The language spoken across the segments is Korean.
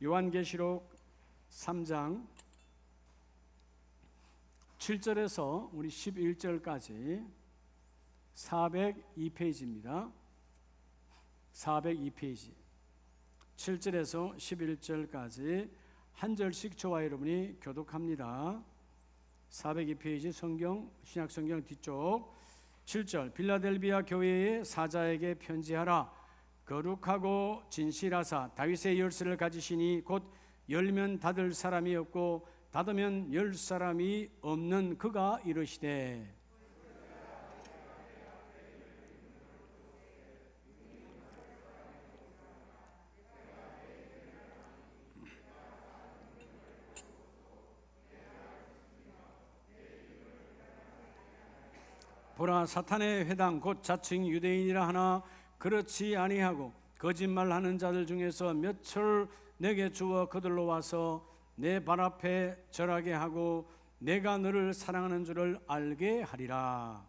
요한계시록 3장 7절에서 우리 11절까지 402페이지입니다. 402페이지 7절에서 11절까지 한 절씩 저와 여러분이 교독합니다. 402페이지 성경, 신약성경 뒤쪽 7절, 빌라델비아 교회의 사자에게 편지하라. 거룩하고 진실하사 다윗의 열쇠를 가지시니 곧 열면 닫을 사람이 없고 닫으면 열 사람이 없는 그가 이르시되, 보라, 사탄의 회당 곧 자칭 유대인이라 하나 그렇지 아니하고 거짓말하는 자들 중에서 몇을 내게 주어 그들로 와서 내 발 앞에 절하게 하고 내가 너를 사랑하는 줄을 알게 하리라.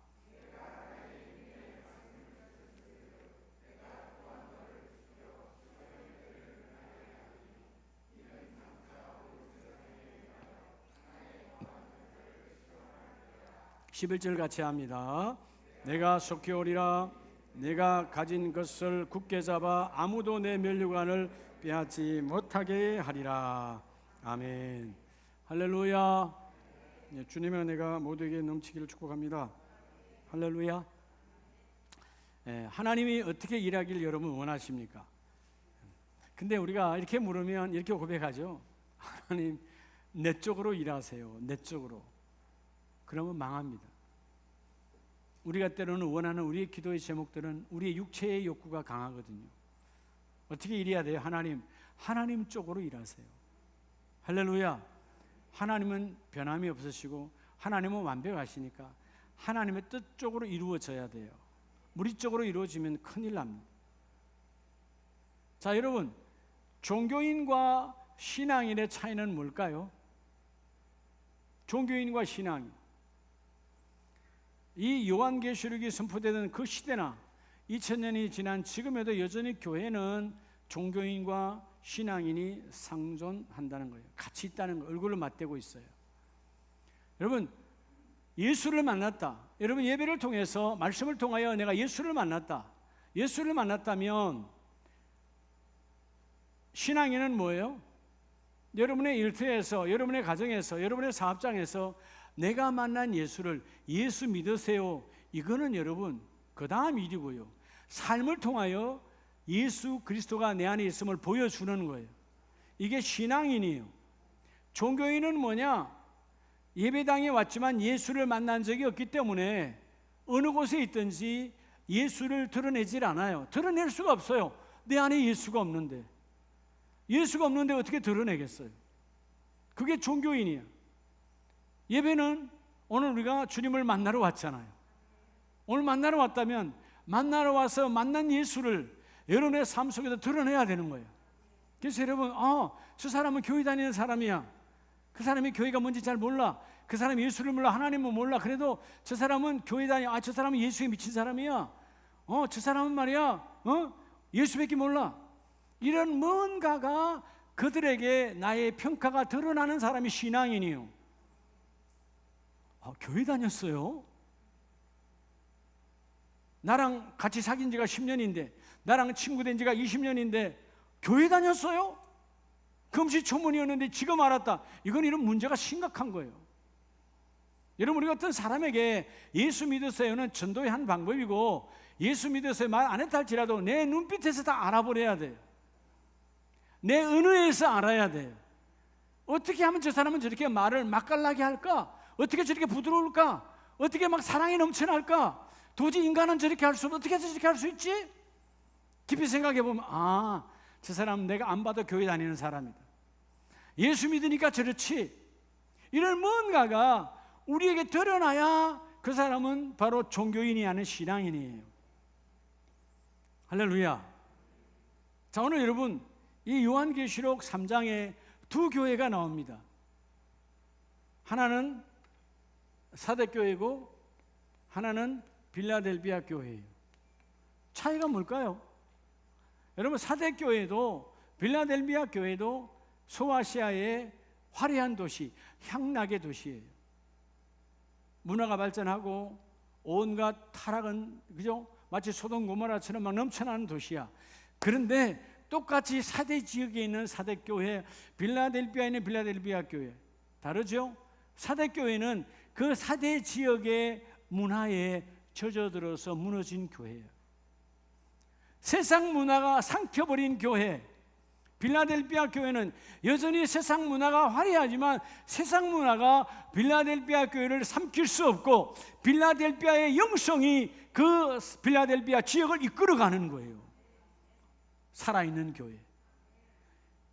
(11절) 같이 합니다. 내가 속히 오리라. 내가 가진 것을 굳게 잡아 아무도 내 면류관을 빼앗지 못하게 하리라. 아멘. 할렐루야. 주님의 은혜가 모두에게 넘치기를 축복합니다. 할렐루야. 하나님이 어떻게 일하기를 여러분 원하십니까? 근데 우리가 이렇게 물으면 이렇게 고백하죠. 하나님, 내 쪽으로 일하세요. 내 쪽으로. 그러면 망합니다. 우리가 때로는 원하는 우리의 기도의 제목들은 우리의 육체의 욕구가 강하거든요. 어떻게 일해야 돼요? 하나님 쪽으로 일하세요. 할렐루야. 하나님은 변함이 없으시고 하나님은 완벽하시니까 하나님의 뜻 쪽으로 이루어져야 돼요. 우리 쪽으로 이루어지면 큰일 납니다. 자, 여러분, 종교인과 신앙인의 차이는 뭘까요? 종교인과 신앙인, 이 요한계시록이 선포되던 그 시대나 2000년이 지난 지금에도 여전히 교회는 종교인과 신앙인이 상존한다는 거예요. 같이 있다는 거, 얼굴을 맞대고 있어요. 여러분, 예수를 만났다. 여러분, 예배를 통해서, 말씀을 통하여 내가 예수를 만났다. 예수를 만났다면 신앙인은 뭐예요? 여러분의 일터에서, 여러분의 가정에서, 여러분의 사업장에서 내가 만난 예수를, 예수 믿으세요. 이거는 여러분 그 다음 일이고요. 삶을 통하여 예수 그리스도가 내 안에 있음을 보여주는 거예요. 이게 신앙인이에요. 종교인은 뭐냐? 예배당에 왔지만 예수를 만난 적이 없기 때문에 어느 곳에 있든지 예수를 드러내질 않아요. 드러낼 수가 없어요. 내 안에 예수가 없는데. 예수가 없는데 어떻게 드러내겠어요? 그게 종교인이에요. 예배는 오늘 우리가 주님을 만나러 왔잖아요. 오늘 만나러 왔다면 만나러 와서 만난 예수를 여러분의 삶 속에서 드러내야 되는 거예요. 그래서 여러분, 저 사람은 교회 다니는 사람이야. 그 사람이 교회가 뭔지 잘 몰라. 그 사람이 예수를 몰라. 하나님은 몰라. 그래도 저 사람은 교회 다녀. 저 사람은 예수에 미친 사람이야. 저 사람은 말이야, 예수밖에 몰라. 이런 뭔가가 그들에게 나의 평가가 드러나는 사람이 신앙인이에요. 교회 다녔어요? 나랑 같이 사귄 지가 10년인데, 나랑 친구 된 지가 20년인데 교회 다녔어요? 금시초문이었는데 지금 알았다. 이건 이런 문제가 심각한 거예요. 여러분, 우리가 어떤 사람에게 예수 믿으세요는 전도의 한 방법이고, 예수 믿으세요 말 안 했다 할지라도 내 눈빛에서 다 알아버려야 돼요. 내 은혜에서 알아야 돼요. 어떻게 하면 저 사람은 저렇게 말을 맛깔나게 할까? 어떻게 저렇게 부드러울까? 어떻게 막 사랑이 넘쳐날까? 도저히 인간은 저렇게 할 수 없어. 어떻게 해서 저렇게 할 수 있지? 깊이 생각해 보면, 저 사람은 내가 안 봐도 교회 다니는 사람이다. 예수 믿으니까 저렇지. 이런 뭔가가 우리에게 드러나야 그 사람은 바로 종교인이 아닌 신앙인이에요. 할렐루야. 자, 오늘 여러분, 이 요한계시록 3장에 두 교회가 나옵니다. 하나는 사대교회고 하나는 빌라델비아 교회예요. 차이가 뭘까요? 여러분, 사대교회도 빌라델비아 교회도 소아시아의 화려한 도시, 향락의 도시예요. 문화가 발전하고 온갖 타락은 그죠? 마치 소돔 고모라처럼 막 넘쳐나는 도시야. 그런데 똑같이 사대 지역에 있는 사대 교회, 빌라델비아에 있는 빌라델비아 교회 다르죠? 사대 교회는 그 사대 지역의 문화에 젖어들어서 무너진 교회예요. 세상 문화가 삼켜버린 교회, 빌라델비아 교회는 여전히 세상 문화가 화려하지만 세상 문화가 빌라델비아 교회를 삼킬 수 없고 빌라델비아의 영성이 그 빌라델비아 지역을 이끌어가는 거예요. 살아있는 교회,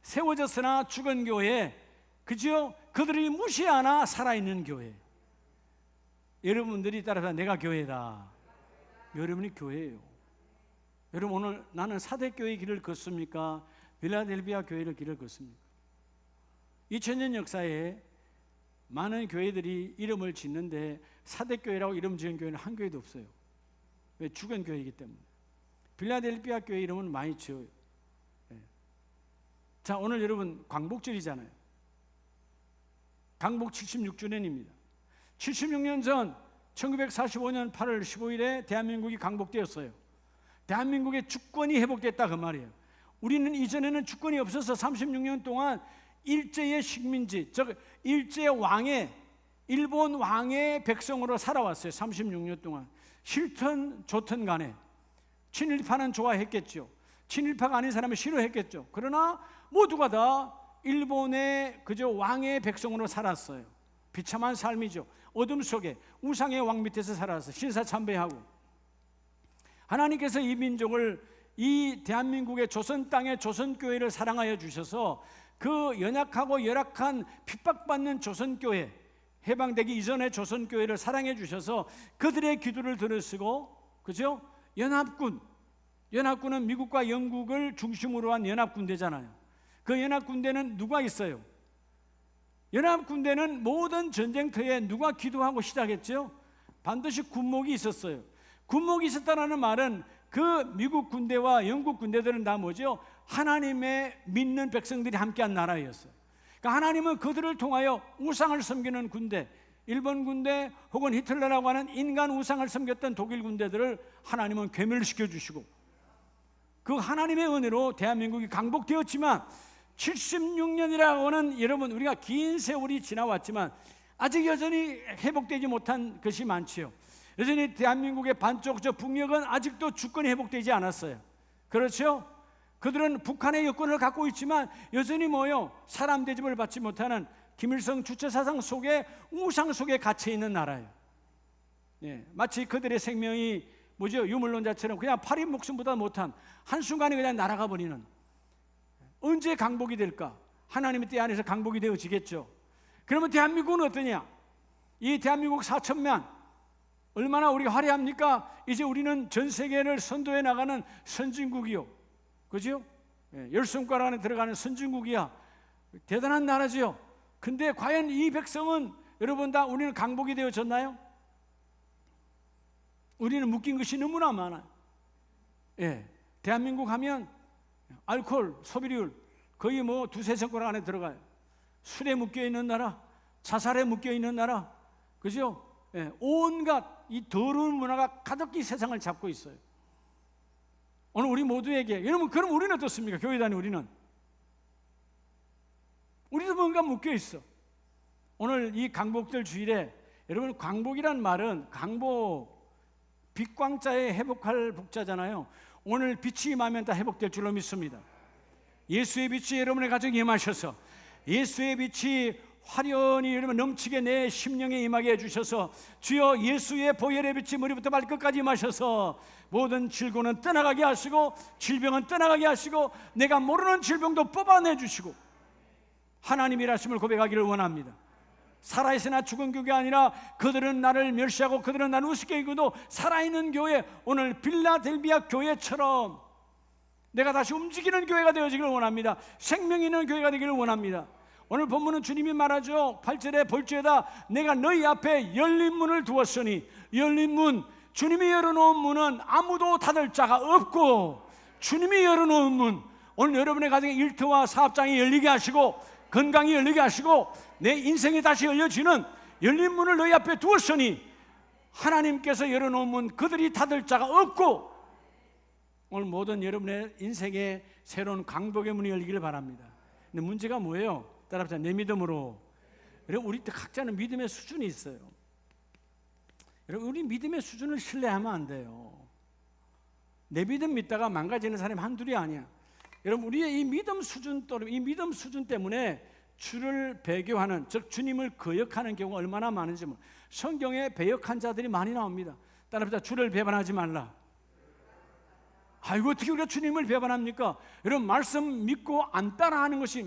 세워졌으나 죽은 교회, 그죠? 그들이 무시하나 살아있는 교회. 여러분들이 따라서 내가 교회다. 여러분이 교회예요. 여러분, 오늘 나는 사대교회의 길을 걷습니까? 빌라델비아 교회의 길을 걷습니까? 2000년 역사에 많은 교회들이 이름을 짓는데 사대교회라고 이름 지은 교회는 한 교회도 없어요. 왜? 죽은 교회이기 때문에. 빌라델비아 교회 이름은 많이 지어요. 자, 오늘 여러분 광복절이잖아요. 광복 76주년입니다. 76년 전 1945년 8월 15일에 대한민국이 광복되었어요. 대한민국의 주권이 회복됐다 그 말이에요. 우리는 이전에는 주권이 없어서 36년 동안 일제의 식민지, 즉 일제 왕의, 일본 왕의 백성으로 살아왔어요. 36년 동안 싫든 좋든 간에 친일파는 좋아했겠죠. 친일파가 아닌 사람은 싫어했겠죠. 그러나 모두가 다 일본의 그저 왕의 백성으로 살았어요. 비참한 삶이죠. 어둠 속에 우상의 왕 밑에서 살아서 신사참배하고, 하나님께서 이 민족을, 이 대한민국의 조선 땅의 조선교회를 사랑하여 주셔서 그 연약하고 열악한 핍박받는 조선교회, 해방되기 이전의 조선교회를 사랑해 주셔서 그들의 기도를 들으시고, 그죠? 연합군은 미국과 영국을 중심으로 한 연합군대잖아요. 그 연합군대는 누가 있어요? 연합군대는 모든 전쟁터에 누가 기도하고 시작했죠? 반드시 군목이 있었어요. 군목이 있었다는 말은 그 미국 군대와 영국 군대들은 다 뭐죠? 하나님의 믿는 백성들이 함께한 나라였어요. 그러니까 하나님은 그들을 통하여 우상을 섬기는 군대, 일본 군대 혹은 히틀러라고 하는 인간 우상을 섬겼던 독일 군대들을 하나님은 괴멸시켜 주시고, 그 하나님의 은혜로 대한민국이 강복되었지만 76년이라고 하는, 여러분 우리가 긴 세월이 지나왔지만 아직 여전히 회복되지 못한 것이 많지요. 여전히 대한민국의 반쪽 저 북녘은 아직도 주권이 회복되지 않았어요. 그렇죠? 그들은 북한의 여권을 갖고 있지만 여전히 뭐요? 사람 대접을 받지 못하는 김일성 주체 사상 속에, 우상 속에 갇혀 있는 나라예요. 예, 마치 그들의 생명이 뭐죠? 유물론자처럼 그냥 파리 목숨보다 못한, 한순간에 그냥 날아가 버리는. 언제 강복이 될까? 하나님의 때 안에서 강복이 되어지겠죠. 그러면 대한민국은 어떠냐? 이 대한민국 4천만 얼마나 우리가 화려합니까? 이제 우리는 전 세계를 선도해 나가는 선진국이요, 그죠? 열 손가락 안에 들어가는 선진국이야. 대단한 나라죠. 근데 과연 이 백성은, 여러분 다 우리는 강복이 되어졌나요? 우리는 묶인 것이 너무나 많아요. 예, 대한민국 하면 알코올 소비율 거의 뭐 두세 손가락 안에 들어가요. 술에 묶여 있는 나라, 자살에 묶여 있는 나라, 그죠? 예, 온갖 이 더러운 문화가 가득히 세상을 잡고 있어요. 오늘 우리 모두에게, 여러분 그럼 우리는 어떻습니까? 교회 다니는 우리도 뭔가 묶여 있어. 오늘 이 광복절 주일에 여러분, 광복이란 말은 강복, 빛광자에 회복할 복자잖아요. 오늘 빛이 임하면 다 회복될 줄로 믿습니다. 예수의 빛이 여러분의 가정에 임하셔서, 예수의 빛이 화려히 여러분 넘치게 내 심령에 임하게 해주셔서, 주여 예수의 보혈의 빛이 머리부터 발끝까지 임하셔서 모든 질고는 떠나가게 하시고, 질병은 떠나가게 하시고, 내가 모르는 질병도 뽑아내 주시고, 하나님 일하심을 고백하기를 원합니다. 살아있으나 죽은 교회가 아니라 그들은 나를 멸시하고 그들은 나를 우습게 여기도 살아있는 교회, 오늘 빌라델비아 교회처럼 내가 다시 움직이는 교회가 되어지기를 원합니다. 생명 있는 교회가 되기를 원합니다. 오늘 본문은 주님이 말하죠. 8절에 볼지어다 내가 너희 앞에 열린 문을 두었으니, 열린 문, 주님이 열어놓은 문은 아무도 닫을 자가 없고, 주님이 열어놓은 문, 오늘 여러분의 가정에 일터와 사업장이 열리게 하시고 건강이 열리게 하시고 내 인생이 다시 열려지는 열린 문을 너희 앞에 두었으니 하나님께서 열어놓은 문 그들이 닫을 자가 없고 오늘 모든 여러분의 인생에 새로운 강복의 문이 열리기를 바랍니다. 근데 문제가 뭐예요? 따라합시다. 내 믿음으로. 여러분 우리 각자는 믿음의 수준이 있어요. 여러분 우리 믿음의 수준을 신뢰하면 안 돼요. 내 믿음 믿다가 망가지는 사람이 한둘이 아니야. 여러분 우리의 이 믿음 수준 때문에 주를 배교하는 즉 주님을 거역하는 경우가 얼마나 많은지 성경에 배역한 자들이 많이 나옵니다. 따라합시다. 주를 배반하지 말라. 아이고 어떻게 우리가 주님을 배반합니까? 여러분 말씀 믿고 안 따라하는 것이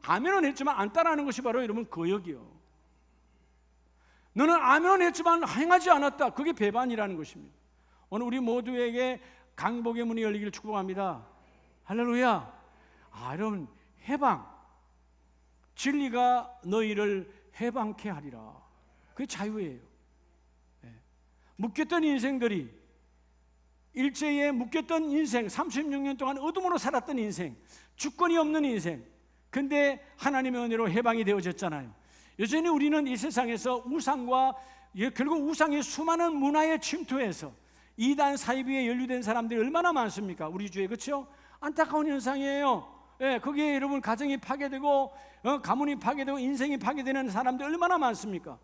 아멘은 했지만 안 따라하는 것이 바로 여러분 거역이요. 너는 아멘은 했지만 행하지 않았다. 그게 배반이라는 것입니다. 오늘 우리 모두에게 강복의 문이 열리기를 축복합니다. 할렐루야. 여러분 해방 진리가 너희를 해방케 하리라. 그게 자유예요. 묶였던 인생들이 일제에 묶였던 인생 36년 동안 어둠으로 살았던 인생 주권이 없는 인생 근데 하나님의 은혜로 해방이 되어졌잖아요. 여전히 우리는 이 세상에서 우상과 결국 우상의 수많은 문화에 침투해서 이단 사이비에 연루된 사람들이 얼마나 많습니까? 우리 주에 그렇죠? 안타까운 현상이에요. 거기에 여러분 가정이 파괴되고 가문이 파괴되고 인생이 파괴되는 사람들 얼마나 많습니까?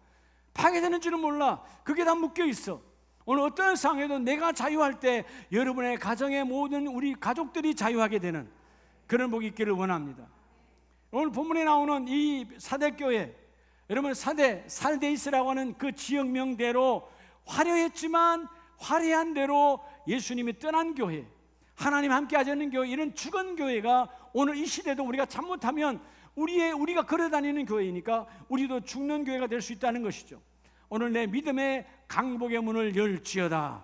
파괴되는 줄은 몰라. 그게 다 묶여 있어. 오늘 어떤 상황에도 내가 자유할 때 여러분의 가정의 모든 우리 가족들이 자유하게 되는 그런 복이 있기를 원합니다. 오늘 본문에 나오는 이 사대교회 여러분 살데이스라고 하는 그 지역명대로 화려했지만 화려한 대로 예수님이 떠난 교회 하나님 함께 하지 않는 교회 이런 죽은 교회가 오늘 이 시대도 우리가 잘못하면 우리가 걸어다니는 교회이니까 우리도 죽는 교회가 될 수 있다는 것이죠. 오늘 내 믿음의 강복의 문을 열지어다.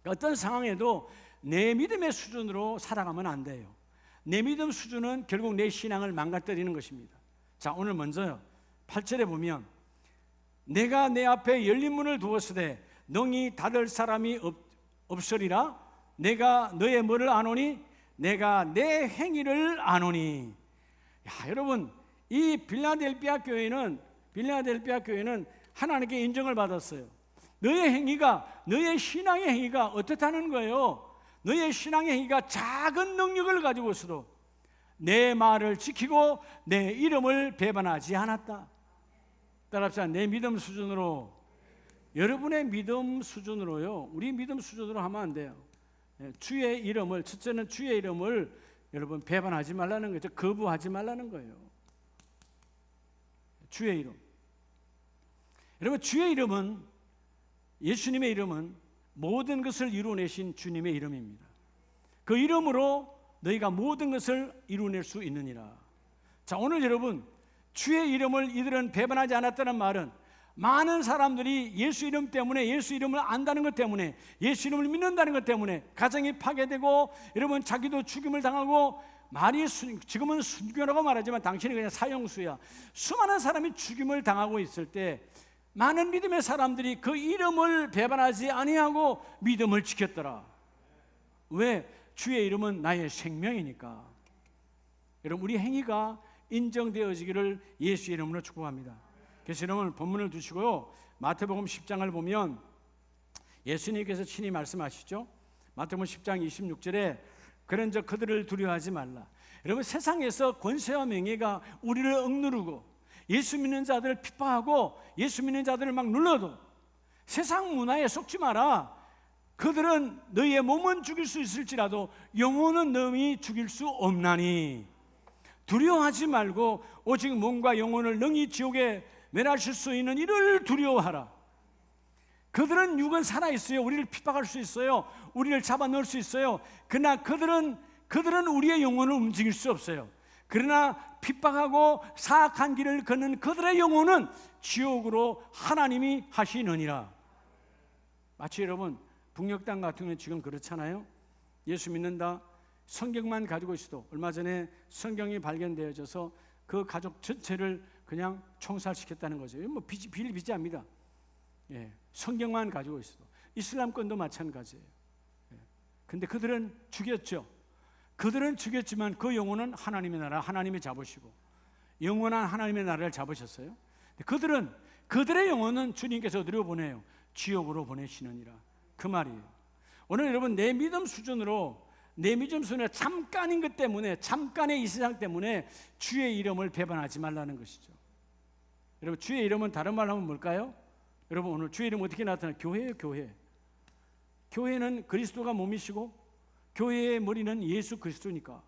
어떤 상황에도 내 믿음의 수준으로 살아가면 안 돼요. 내 믿음 수준은 결국 내 신앙을 망가뜨리는 것입니다. 자 오늘 먼저요 8절에 보면 내가 내 앞에 열린 문을 두었으되 능히 닫을 사람이 없으리라. 내가 너의 뭐를 아노니? 내가 내 행위를 아노니. 여러분 이 빌라델피아 교회는 하나님께 인정을 받았어요. 너의 행위가 너의 신앙의 행위가 어떻다는 거예요? 너의 신앙의 행위가 작은 능력을 가지고 있어도 내 말을 지키고 내 이름을 배반하지 않았다. 따라합시다. 내 믿음 수준으로 여러분의 믿음 수준으로요. 우리 믿음 수준으로 하면 안 돼요. 주의 이름을 첫째는 주의 이름을 여러분 배반하지 말라는 거죠. 거부하지 말라는 거예요. 주의 이름. 여러분 주의 이름은 예수님의 이름은 모든 것을 이루어내신 주님의 이름입니다. 그 이름으로 너희가 모든 것을 이루어낼 수 있느니라. 자 오늘 여러분 주의 이름을 이들은 배반하지 않았다는 말은 많은 사람들이 예수 이름 때문에 예수 이름을 안다는 것 때문에 예수 이름을 믿는다는 것 때문에 가정이 파괴되고 여러분 자기도 죽임을 당하고 지금은 순교라고 말하지만 당신이 그냥 사형수야. 수많은 사람이 죽임을 당하고 있을 때 많은 믿음의 사람들이 그 이름을 배반하지 아니하고 믿음을 지켰더라. 왜? 주의 이름은 나의 생명이니까. 여러분 우리 행위가 인정되어지기를 예수 이름으로 축복합니다. 그래서 여러분 본문을 두시고요 마태복음 10장을 보면 예수님께서 친히 말씀하시죠. 마태복음 10장 26절에 그런즉 그들을 두려워하지 말라. 여러분 세상에서 권세와 명예가 우리를 억누르고 예수 믿는 자들을 핍박하고 예수 믿는 자들을 막 눌러도 세상 문화에 속지 마라. 그들은 너희의 몸은 죽일 수 있을지라도 영혼은 너희 죽일 수 없나니 두려워하지 말고 오직 몸과 영혼을 능히 지옥에 멸하실 수 있는 이를 두려워하라. 그들은 육은 살아있어요. 우리를 핍박할 수 있어요. 우리를 잡아넣을 수 있어요. 그러나 그들은 우리의 영혼을 움직일 수 없어요. 그러나 핍박하고 사악한 길을 걷는 그들의 영혼은 지옥으로 하나님이 하시느니라. 마치 여러분 북녘 땅 같은 경우는 지금 그렇잖아요. 예수 믿는다 성경만 가지고 있어도 얼마 전에 성경이 발견되어져서 그 가족 전체를 그냥 총살시켰다는 거죠. 뭐 비일비재합니다. 성경만 가지고 있어도 이슬람권도 마찬가지예요. 근데 그들은 죽였죠. 그들은 죽였지만 그 영혼은 하나님의 나라, 하나님이 잡으시고 영원한 하나님의 나라를 잡으셨어요. 그들은 그들의 영혼은 주님께서 어디로 보내요? 지옥으로 보내시느니라. 그 말이에요. 오늘 여러분 내 믿음 수준으로 잠깐인 것 때문에, 잠깐의 이 세상 때문에 주의 이름을 배반하지 말라는 것이죠. 여러분 주의 이름은 다른 말로 하면 뭘까요? 여러분 오늘 주의 이름 어떻게 나타나요? 교회예요. 교회. 교회는 그리스도가 몸이시고 교회의 머리는 예수 그리스도니까.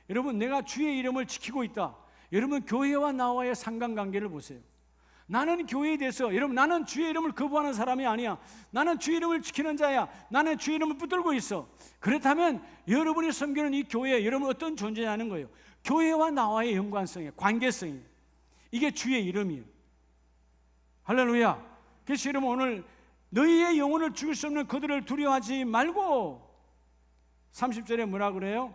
여러분 내가 주의 이름을 지키고 있다. 여러분 교회와 나와의 상관관계를 보세요. 나는 교회에 대해서, 여러분 나는 주의 이름을 거부하는 사람이 아니야. 나는 주의 이름을 지키는 자야. 나는 주의 이름을 붙들고 있어. 그렇다면 여러분이 섬기는 이 교회, 여러분 어떤 존재냐는 거예요. 교회와 나와의 연관성이에요. 관계성이에요. 이게 주의 이름이에요. 할렐루야. 그래서 여러분 오늘 너희의 영혼을 죽일 수 없는 그들을 두려워하지 말고, 30절에 뭐라 그래요?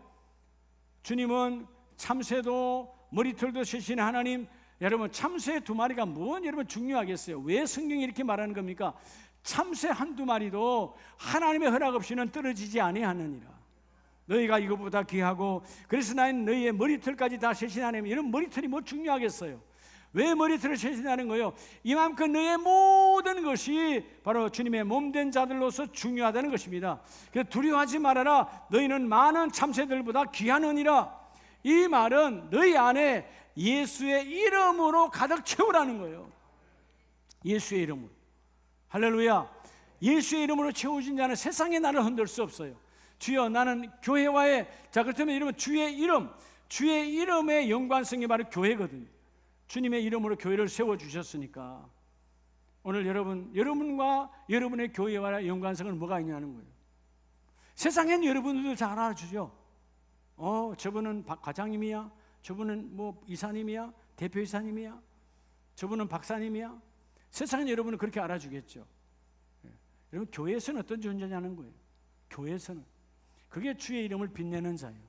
주님은 참새도 머리털도 세신 하나님. 여러분 참새 두 마리가 뭔 여러분 중요하겠어요? 왜 성경이 이렇게 말하는 겁니까? 참새 한두 마리도 하나님의 허락 없이는 떨어지지 아니하느니라. 너희가 이것보다 귀하고 그래서 나는 너희의 머리털까지 다 세신 하나님. 이런 머리털이 뭐 중요하겠어요? 왜 머리털을 세신하는 거예요? 이만큼 너의 모든 것이 바로 주님의 몸된 자들로서 중요하다는 것입니다. 그래서 두려워하지 말아라. 너희는 많은 참새들보다 귀하느니라. 이 말은 너희 안에 예수의 이름으로 가득 채우라는 거예요. 예수의 이름으로. 할렐루야. 예수의 이름으로 채워진 자는 세상에 나를 흔들 수 없어요. 주여 나는 교회와의, 자 그렇다면 여러분 주의 이름의 연관성이 바로 교회거든요. 주님의 이름으로 교회를 세워주셨으니까 오늘 여러분과 여러분의 교회와의 연관성은 뭐가 있냐는 거예요. 세상엔 여러분들도 잘 알아주죠. 저분은 과장님이야, 저분은 뭐 이사님이야, 대표이사님이야, 저분은 박사님이야. 세상은 여러분은 그렇게 알아주겠죠. 여러분 교회에서는 어떤 존재냐는 거예요. 교회에서는 그게 주의 이름을 빛내는 자예요.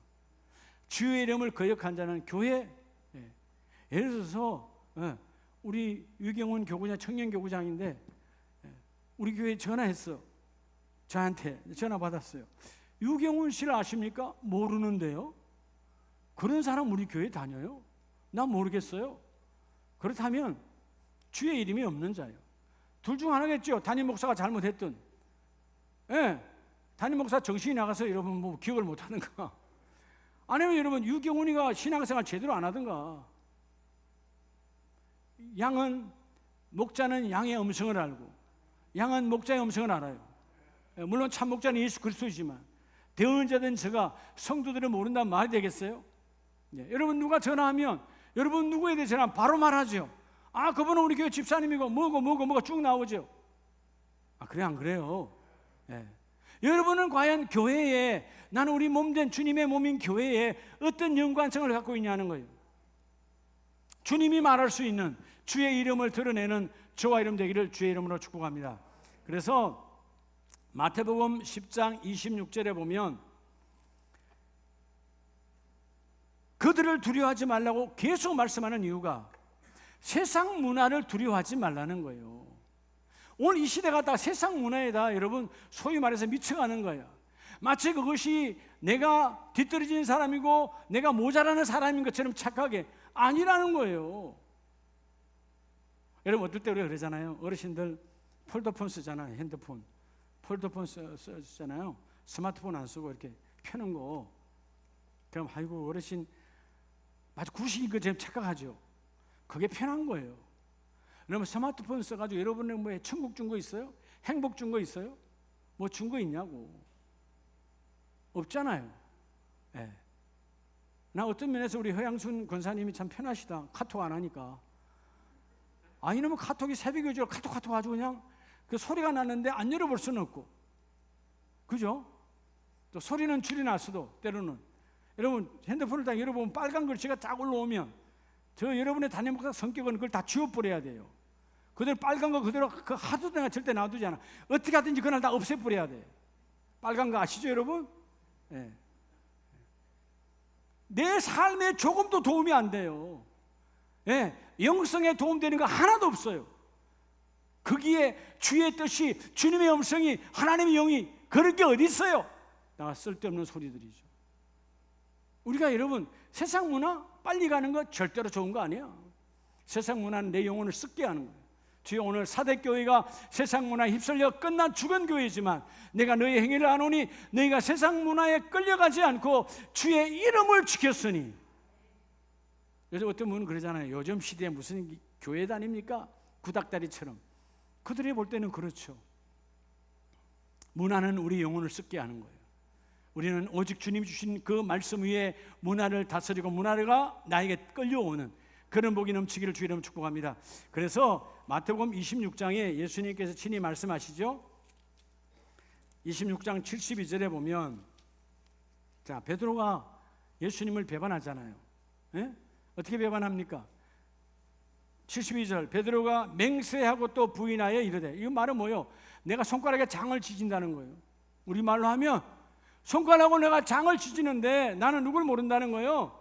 주의 이름을 거역한 자는 교회. 예를 들어서 우리 유경훈 교구장, 청년 교구장인데 우리 교회에 전화했어. 저한테 전화 받았어요. 유경훈 씨를 아십니까? 모르는데요. 그런 사람 우리 교회 다녀요? 나 모르겠어요. 그렇다면 주의 이름이 없는 자예요. 둘 중 하나겠죠. 담임 목사가 잘못했든, 담임 목사 정신이 나가서 여러분 뭐 기억을 못하는가, 아니면 여러분 유경훈이가 신앙생활 제대로 안 하든가. 목자는 양의 음성을 알고 양은 목자의 음성을 알아요. 물론 참 목자는 예수 그리스도이지만 대언자된 제가 성도들을 모른다면 말이 되겠어요? 여러분 누가 전화하면 여러분 누구에 대해 전화하면 바로 말하죠. 그분은 우리 교회 집사님이고 뭐가 쭉 나오죠. 그래 안 그래요? 여러분은 과연 교회에, 나는 우리 몸된 주님의 몸인 교회에 어떤 연관성을 갖고 있냐는 거예요. 주님이 말할 수 있는 주의 이름을 드러내는 저와 이름 되기를 주의 이름으로 축복합니다. 그래서 마태복음 10장 26절에 보면 그들을 두려워하지 말라고 계속 말씀하는 이유가 세상 문화를 두려워하지 말라는 거예요. 오늘 이 시대가 다 세상 문화에다 여러분 소위 말해서 미쳐가는 거야. 마치 그것이 내가 뒤떨어진 사람이고 내가 모자라는 사람인 것처럼 착하게, 아니라는 거예요. 여러분 어떨 때 우리가 그러잖아요. 어르신들 폴더폰 쓰잖아요. 핸드폰 폴더폰 쓰잖아요. 스마트폰 안 쓰고 이렇게 펴는 거. 그럼 아이고 어르신 아주 구식인 것처럼 착각하죠. 그게 편한 거예요. 여러분 스마트폰 써가지고 여러분의 뭐 천국 준 거 있어요? 행복 준 거 있어요? 뭐 준 거 있냐고. 없잖아요. 나 어떤 면에서 우리 허양순 권사님이 참 편하시다. 카톡 안 하니까. 이놈은 카톡이 새벽에 오죠. 카톡 아주 그냥 그 소리가 났는데 안 열어볼 수는 없고, 그죠? 또 소리는 줄이 났어도 때로는 여러분 핸드폰을 딱 열어보면 빨간 글씨가 쫙 올라오면 저 여러분의 담임 목사 성격은 그걸 다 지워버려야 돼요. 그대로 빨간 거 그대로 그 하도 내가 절대 놔두지 않아. 어떻게 하든지 그날 다 없애버려야 돼. 빨간 거 아시죠 여러분? 내 삶에 조금도 도움이 안 돼요. 영성에 도움되는 거 하나도 없어요. 거기에 주의 뜻이, 주님의 음성이, 하나님의 영이 그런 게 어디 있어요? 다 쓸데없는 소리들이죠. 우리가 여러분 세상 문화 빨리 가는 거 절대로 좋은 거 아니에요. 세상 문화는 내 영혼을 썩게 하는 거예요. 주여, 오늘 사대교회가 세상 문화에 휩쓸려 끝난 죽은 교회지만 내가 너희 행위를 아노니 너희가 세상 문화에 끌려가지 않고 주의 이름을 지켰으니. 요즘 어떤 분은 그러잖아요. 요즘 시대에 무슨 교회 다닙니까? 구닥다리처럼. 그들이 볼 때는 그렇죠. 문화는 우리 영혼을 썩게 하는 거예요. 우리는 오직 주님 주신 그 말씀 위에 문화를 다스리고 문화가 나에게 끌려오는 그런 복이 넘치기를 주의 이름으로 축복합니다. 그래서 마태복음 26장에 예수님께서 친히 말씀하시죠. 26장 72절에 보면, 자, 베드로가 예수님을 배반하잖아요. 예? 어떻게 배반합니까? 72절, 베드로가 맹세하고 또 부인하여 이르되, 이 말은 뭐예요? 내가 손가락에 장을 지진다는 거예요. 우리말로 하면 손가락으로 내가 장을 지지는데 나는 누굴 모른다는 거예요.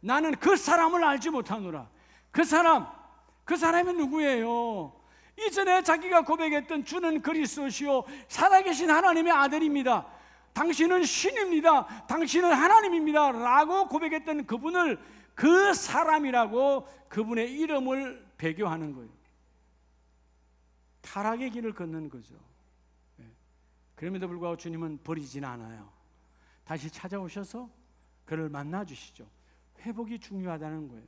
나는 그 사람을 알지 못하노라. 그 사람이 누구예요? 이전에 자기가 고백했던 주는 그리스도시요 살아계신 하나님의 아들입니다. 당신은 신입니다. 당신은 하나님입니다 라고 고백했던 그분을, 그 사람이라고 그분의 이름을 배교하는 거예요. 타락의 길을 걷는 거죠. 그럼에도 불구하고 주님은 버리진 않아요. 다시 찾아오셔서 그를 만나 주시죠. 회복이 중요하다는 거예요.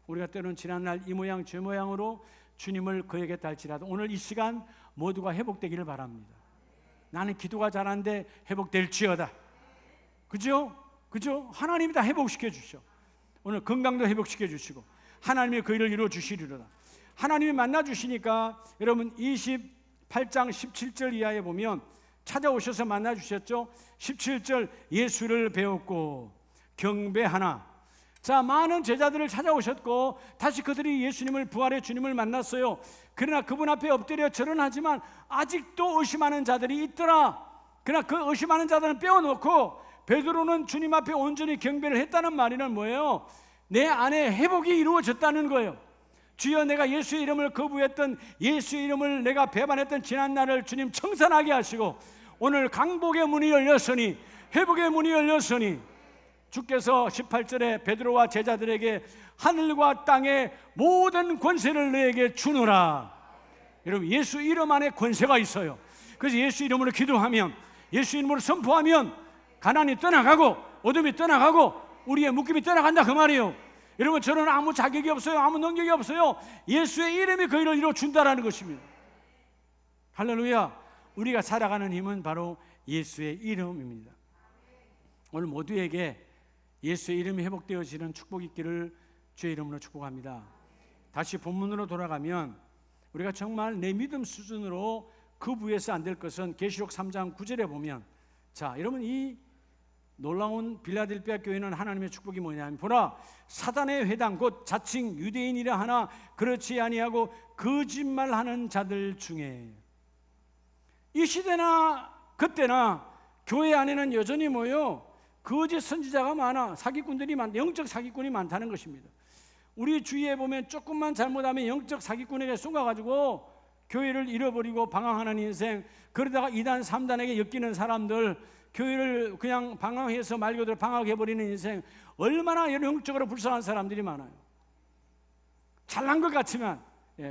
우리가 때로는 지난날 이 모양 저 모양으로 주님을 그에게 할지라도 오늘 이 시간 모두가 회복되기를 바랍니다. 나는 기도가 잘하는데 회복될지어다. 그죠? 하나님이 다 회복시켜 주셔. 오늘 건강도 회복시켜 주시고 하나님의 그 일을 이루어 주시리로다. 하나님이 만나 주시니까 여러분 28장 17절 이하에 보면 찾아오셔서 만나 주셨죠. 17절, 예수를 배웠고 경배하나. 자, 많은 제자들을 찾아오셨고 다시 그들이 예수님을, 부활의 주님을 만났어요. 그러나 그분 앞에 엎드려 절은하지만 아직도 의심하는 자들이 있더라. 그러나 그 의심하는 자들은 빼어놓고 베드로는 주님 앞에 온전히 경배를 했다는 말이는 뭐예요? 내 안에 회복이 이루어졌다는 거예요. 주여, 내가 예수의 이름을 거부했던, 예수의 이름을 내가 배반했던 지난 날을 주님 청산하게 하시고 오늘 강복의 문이 열렸으니, 회복의 문이 열렸으니 주께서 18절에 베드로와 제자들에게 하늘과 땅의 모든 권세를 너에게 주노라. 여러분, 예수 이름 안에 권세가 있어요. 그래서 예수 이름으로 기도하면, 예수 이름으로 선포하면 가난이 떠나가고 어둠이 떠나가고 우리의 묶임이 떠나간다, 그 말이에요. 여러분, 저는 아무 자격이 없어요. 아무 능력이 없어요. 예수의 이름이 그 일을 이루어준다라는 것입니다. 할렐루야. 우리가 살아가는 힘은 바로 예수의 이름입니다. 오늘 모두에게 예수의 이름이 회복되어지는 축복이 있기를 주의 이름으로 축복합니다. 다시 본문으로 돌아가면 우리가 정말 내 믿음 수준으로 그 부에서 안 될 것은 계시록 3장 9절에 보면, 자, 여러분, 이 놀라운 빌라델피아 교회는 하나님의 축복이 뭐냐면, 보라, 사단의 회당 곧 자칭 유대인이라 하나 그렇지 아니하고 거짓말하는 자들 중에. 이 시대나 그때나 교회 안에는 여전히 뭐요? 거짓 선지자가 많아. 사기꾼들이 많다. 영적 사기꾼이 많다는 것입니다. 우리 주위에 보면 조금만 잘못하면 영적 사기꾼에게 속아가지고 교회를 잃어버리고 방황하는 인생, 그러다가 2단 3단에게 엮이는 사람들, 교회를 그냥 방황해서 말 그대로 방황해버리는 인생, 얼마나 영적으로 불쌍한 사람들이 많아요. 잘난 것 같지만,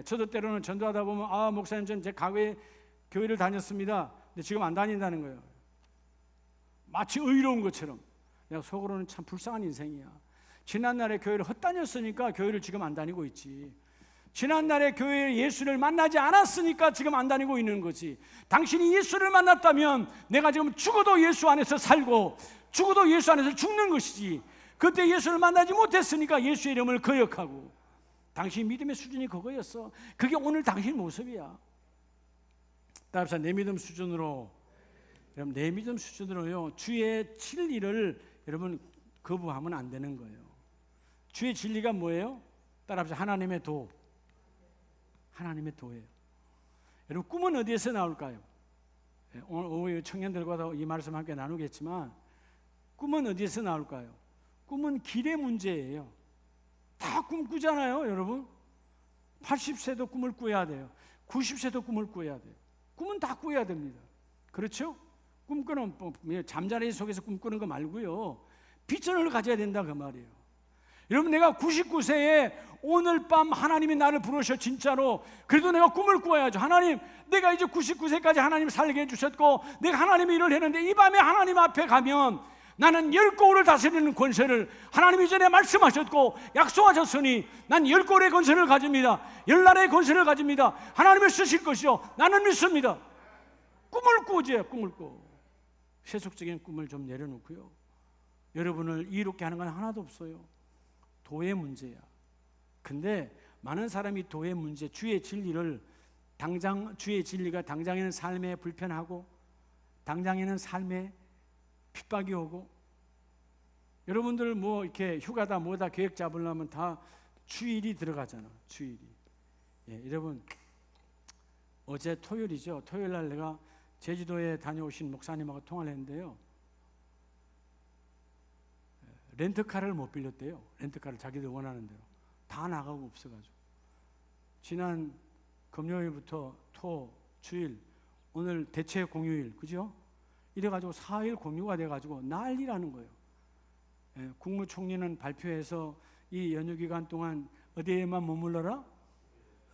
저도 때로는 전도하다 보면, 아, 목사님, 전 제 과거에 교회를 다녔습니다. 근데 지금 안 다닌다는 거예요. 마치 의로운 것처럼. 내가 속으로는 참 불쌍한 인생이야. 지난날에 교회를 헛다녔으니까 교회를 지금 안 다니고 있지. 지난날에 교회에 예수를 만나지 않았으니까 지금 안 다니고 있는 거지. 당신이 예수를 만났다면 내가 지금 죽어도 예수 안에서 살고 죽어도 예수 안에서 죽는 것이지. 그때 예수를 만나지 못했으니까 예수의 이름을 거역하고. 당신 믿음의 수준이 그거였어. 그게 오늘 당신 모습이야. 따라서 내 믿음 수준으로, 여러분, 내 믿음 수준으로요, 주의 진리를 여러분 거부하면 안 되는 거예요. 주의 진리가 뭐예요? 따라서 하나님의 도. 하나님의 도예요. 여러분, 꿈은 어디에서 나올까요? 오늘 오후 청년들과도 이 말씀 함께 나누겠지만, 꿈은 어디에서 나올까요? 꿈은 길의 문제예요. 다 꿈꾸잖아요, 여러분. 80세도 꿈을 꾸어야 돼요. 90세도 꿈을 꾸어야 돼요. 꿈은 다 꾸어야 됩니다. 그렇죠? 꿈꾸는 잠자리 속에서 꿈꾸는 거 말고요. 비전을 가져야 된다 그 말이에요. 여러분, 내가 99세에 오늘 밤 하나님이 나를 부르셔 진짜로. 그래도 내가 꿈을 꾸어야죠. 하나님, 내가 이제 99세까지 하나님 살게 해주셨고 내가 하나님의 일을 했는데 이 밤에 하나님 앞에 가면 나는 10고을을 다스리는 권세를 하나님이 전에 말씀하셨고 약속하셨으니 난 10고을의 권세를 가집니다. 10나라의 권세를 가집니다. 하나님을 쓰실 것이요, 나는 믿습니다. 꿈을 꾸어줘요. 꿈을 꾸어. 세속적인 꿈을 좀 내려놓고요, 여러분을 이롭게 하는 건 하나도 없어요. 도의 문제야. 근데 많은 사람이 도의 문제, 주의 진리를 주의 진리가 당장에는 삶에 불편하고 당장에는 삶에 핍박이 오고, 여러분들 뭐 이렇게 휴가다 뭐다 계획 잡으려면 다 주일이 들어가잖아. 주일이. 예, 여러분, 어제 토요일이죠. 토요일 날 내가 제주도에 다녀오신 목사님하고 통화를 했는데요, 렌트카를 못 빌렸대요. 렌트카를 자기들 원하는 대로 다 나가고 없어가지고 지난 금요일부터 토, 주일, 오늘 대체 공휴일, 그죠? 이래가지고 4일 공휴가 돼가지고 난리라는 거예요. 예, 국무총리는 발표해서 이 연휴 기간 동안 어디에만 머물러라?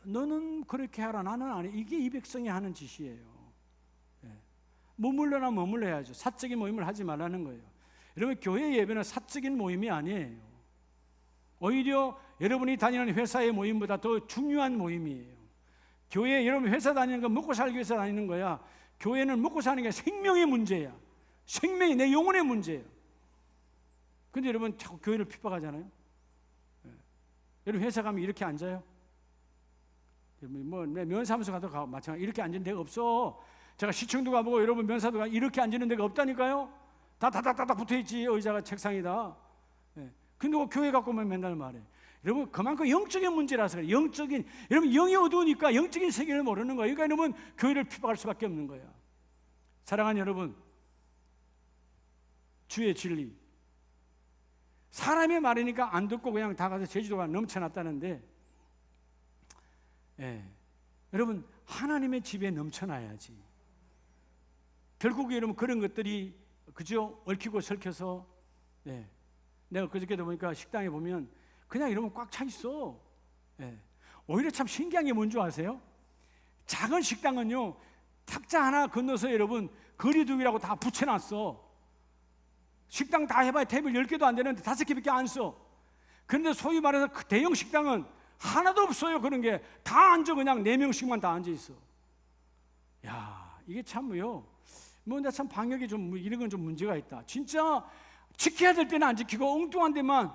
너는 그렇게 하라, 나는 안 해. 이게 이 백성이 하는 짓이에요. 예, 머물러라 머물러야죠. 사적인 모임을 하지 말라는 거예요. 여러분, 교회 예배는 사적인 모임이 아니에요. 오히려 여러분이 다니는 회사의 모임보다 더 중요한 모임이에요. 교회, 여러분 회사 다니는 건 먹고 살기 위해서 다니는 거야. 교회는 먹고 사는 게 생명의 문제야. 생명이 내 영혼의 문제예요. 근데 여러분 자꾸 교회를 핍박하잖아요. 여러분 회사 가면 이렇게 앉아요? 뭐 면사무소 가도 마찬가지. 이렇게 앉은 데가 없어. 제가 시청도 가보고 여러분 면사도 가 이렇게 앉는 데가 없다니까요. 다 다닥다닥 붙어있지. 의자가 책상이다. 근데 교회 갖고 오면 맨날 말해. 여러분, 그만큼 영적인 문제라서 그래요. 영적인, 여러분 영이 어두우니까 영적인 세계를 모르는 거예요. 그러니까 여러분 교회를 핍박할 수밖에 없는 거예요. 사랑하는 여러분, 주의 진리, 사람의 말이니까 안 듣고 그냥 다 가서 제주도가 넘쳐났다는데, 여러분 하나님의 집에 넘쳐나야지. 결국에 여러분 그런 것들이 그죠? 얽히고 설켜서, 내가 그저께도 보니까 식당에 보면 그냥 이러면 꽉 차 있어. 오히려 참 신기한 게 뭔지 아세요? 작은 식당은요, 탁자 하나 건너서 여러분 거리두기라고 다 붙여놨어. 식당 다 해봐야 테이블 10개도 안 되는데 5개밖에 안 써. 그런데 소위 말해서 그 대형 식당은 하나도 없어요. 그런 게 다 앉아. 그냥 4명씩만 다 앉아 있어. 야, 이게 참요, 나 참 방역이 좀 이런 건 좀 문제가 있다. 진짜 지켜야 될 때는 안 지키고 엉뚱한 데만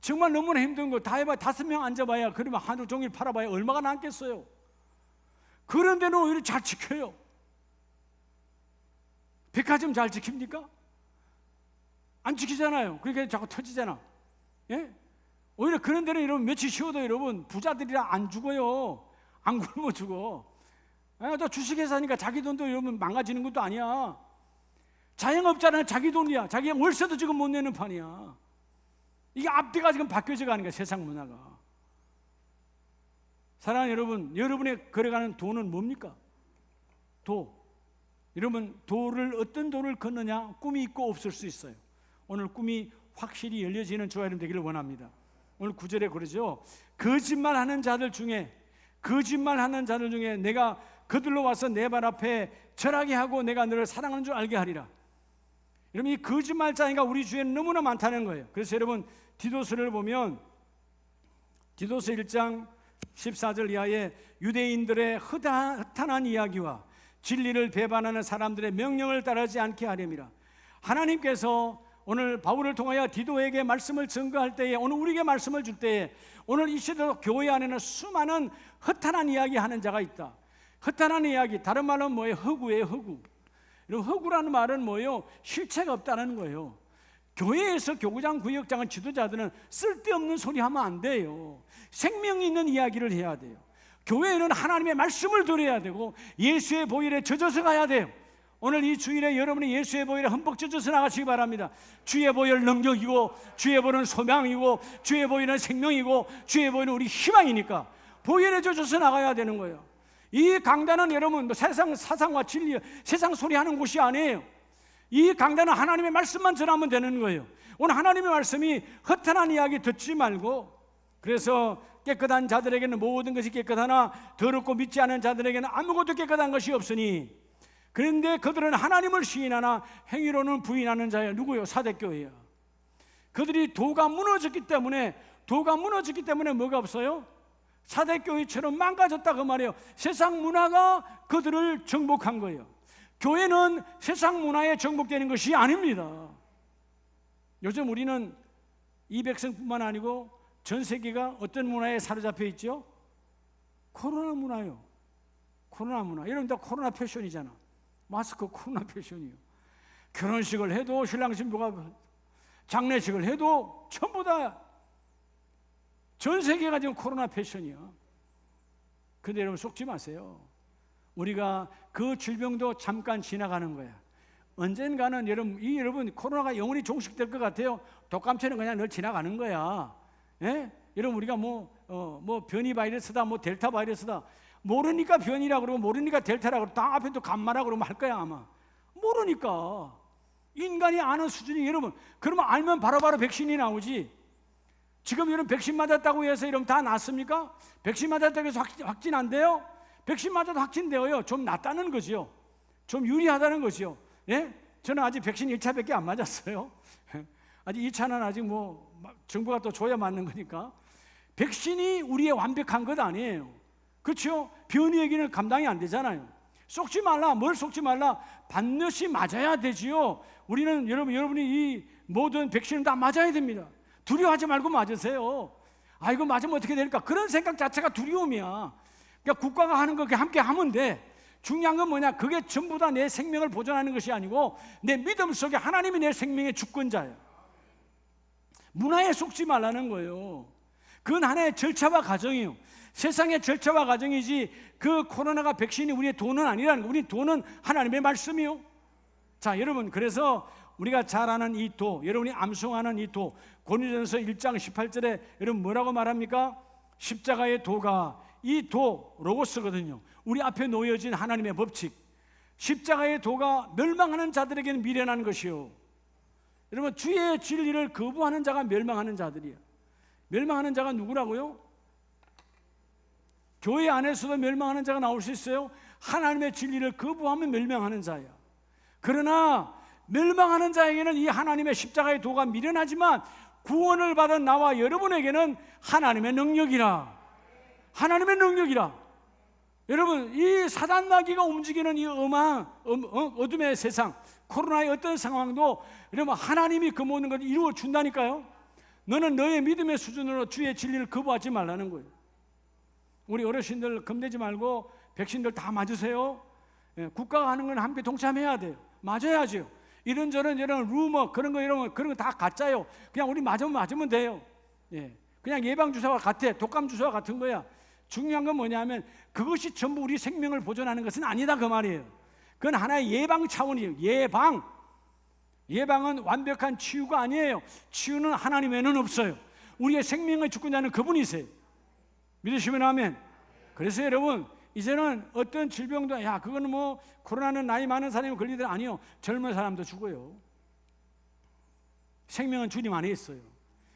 정말 너무나 힘든 거 다 해봐야 5명 앉아봐야, 그러면 하루 종일 팔아봐야 얼마가 남겠어요. 그런 데는 오히려 잘 지켜요. 백화점 잘 지킵니까? 안 지키잖아요. 그러니까 자꾸 터지잖아. 오히려 그런 데는 여러분 며칠 쉬어도 여러분 부자들이라 안 죽어요. 안 굶어 죽어. 또 주식회사니까 자기 돈도 여러분 망가지는 것도 아니야. 자영업자는 자기 돈이야. 자기 월세도 지금 못 내는 판이야. 이게 앞뒤가 지금 바뀌어져 가는 거야, 세상 문화가. 사랑하는 여러분, 여러분의 걸어가는 도는 뭡니까? 도. 여러분, 어떤 도를 걷느냐? 꿈이 있고 없을 수 있어요. 오늘 꿈이 확실히 열려지는 주와 여러분 되기를 원합니다. 오늘 9절에 그러죠. 거짓말하는 자들 중에 내가 그들로 와서 내 발 앞에 절하게 하고 내가 너를 사랑하는 줄 알게 하리라. 여러분, 이 거짓말자가 우리 주위에는 너무나 많다는 거예요. 그래서 여러분 디도서를 보면 디도서 1장 14절 이하에 유대인들의 허탄한 이야기와 진리를 배반하는 사람들의 명령을 따르지 않게 하렵니다. 하나님께서 오늘 바울을 통하여 디도에게 말씀을 증거할 때에, 오늘 우리에게 말씀을 줄 때에, 오늘 이 시대도 교회 안에는 수많은 허탄한 이야기 하는 자가 있다. 허탄한 이야기, 다른 말은 뭐예요? 허구예요, 허구. 허구라는 말은 뭐예요? 실체가 없다는 거예요. 교회에서 교구장, 구역장은 지도자들은 쓸데없는 소리 하면 안 돼요. 생명이 있는 이야기를 해야 돼요. 교회는 하나님의 말씀을 들어야 되고 예수의 보혈에 젖어서 가야 돼요. 오늘 이 주일에 여러분이 예수의 보혈에 흠뻑 젖어서 나가시기 바랍니다. 주의 보혈 능력이고 주의 보혈은 소망이고 주의 보혈은 생명이고 주의 보혈은 우리 희망이니까 보혈에 젖어서 나가야 되는 거예요. 이 강단은 여러분 세상 사상과 진리, 세상 소리하는 곳이 아니에요. 이 강단은 하나님의 말씀만 전하면 되는 거예요. 오늘 하나님의 말씀이 허탄한 이야기 듣지 말고, 그래서 깨끗한 자들에게는 모든 것이 깨끗하나 더럽고 믿지 않은 자들에게는 아무것도 깨끗한 것이 없으니, 그런데 그들은 하나님을 시인하나 행위로는 부인하는 자예요. 누구요? 사대교회예요. 그들이 도가 무너졌기 때문에 뭐가 없어요? 사대교회처럼 망가졌다 그 말이에요. 세상 문화가 그들을 정복한 거예요. 교회는 세상 문화에 정복되는 것이 아닙니다. 요즘 우리는 이 백성뿐만 아니고 전 세계가 어떤 문화에 사로잡혀 있죠? 코로나 문화요. 코로나 문화. 여러분 다 코로나 패션이잖아. 마스크 코로나 패션이요. 결혼식을 해도 신랑 신부가 장례식을 해도 전부 다 전 세계가 지금 코로나 패션이야. 근데 여러분 속지 마세요. 우리가 그 질병도 잠깐 지나가는 거야. 언젠가는 여러분 코로나가 영원히 종식될 것 같아요. 독감처럼 그냥 늘 지나가는 거야. 예? 여러분 우리가 뭐 변이 바이러스다, 뭐 델타 바이러스다. 모르니까 변이라 그러고 모르니까 델타라 그러고 다 앞에 또 감마라 그러면 할 거야 아마. 모르니까. 인간이 아는 수준이 여러분, 그러면 알면 바로바로 백신이 나오지. 지금 여러분 백신 맞았다고 해서 여러분 다 낫습니까? 백신 맞았다고 해서 확진 안 돼요? 백신 맞아도 확진되어요. 좀 낫다는 거죠. 좀 유리하다는 거죠. 예? 저는 아직 백신 1차밖에 안 맞았어요. 아직 2차는 아직 정부가 또 줘야 맞는 거니까. 백신이 우리의 완벽한 것 아니에요. 그렇죠? 변이 얘기는 감당이 안 되잖아요. 속지 말라. 뭘 속지 말라? 반드시 맞아야 되지요. 우리는 여러분이 이 모든 백신은 다 맞아야 됩니다. 두려워하지 말고 맞으세요. 이거 맞으면 어떻게 될까? 그런 생각 자체가 두려움이야. 그러니까 국가가 하는 거 함께 하면 돼. 중요한 건 뭐냐? 그게 전부 다 내 생명을 보존하는 것이 아니고 내 믿음 속에 하나님이 내 생명의 주권자예요. 문화에 속지 말라는 거예요. 그건 하나의 절차와 과정이에요. 세상의 절차와 과정이지 그 코로나가 백신이 우리의 돈은 아니라는 거예요. 우리 돈은 하나님의 말씀이요. 자, 여러분, 그래서 우리가 잘 아는 이 도, 여러분이 암송하는 이 도, 고린도전서 1장 18절에 여러분 뭐라고 말합니까? 십자가의 도가, 이 도 로고스거든요. 우리 앞에 놓여진 하나님의 법칙. 십자가의 도가 멸망하는 자들에게는 미련한 것이요. 여러분, 주의 진리를 거부하는 자가 멸망하는 자들이야. 멸망하는 자가 누구라고요? 교회 안에서도 멸망하는 자가 나올 수 있어요. 하나님의 진리를 거부하면 멸망하는 자야. 그러나 멸망하는 자에게는 이 하나님의 십자가의 도가 미련하지만 구원을 받은 나와 여러분에게는 하나님의 능력이라. 하나님의 능력이라. 여러분, 이 사단 마귀가 움직이는 이 어둠의 세상, 코로나의 어떤 상황도 여러분 하나님이 그 모든 걸 이루어 준다니까요. 너는 너의 믿음의 수준으로 주의 진리를 거부하지 말라는 거예요. 우리 어르신들 겁내지 말고 백신들 다 맞으세요. 국가가 하는 건 함께 동참해야 돼요. 맞아야죠. 이런저런 루머 그런 거 다 가짜요. 그냥 우리 맞으면 돼요. 그냥 예방 주사와 같아. 독감 주사와 같은 거야. 중요한 건 뭐냐면 그것이 전부 우리 생명을 보존하는 것은 아니다 그 말이에요. 그건 하나의 예방 차원이에요. 예방은 완벽한 치유가 아니에요. 치유는 하나님에는 없어요. 우리의 생명의 주권자는 그분이세요. 믿으시면 아멘. 그래서 여러분, 이제는 어떤 질병도 그거는 코로나는 나이 많은 사람이 걸리더라. 아니요. 젊은 사람도 죽어요. 생명은 주님 안에 있어요.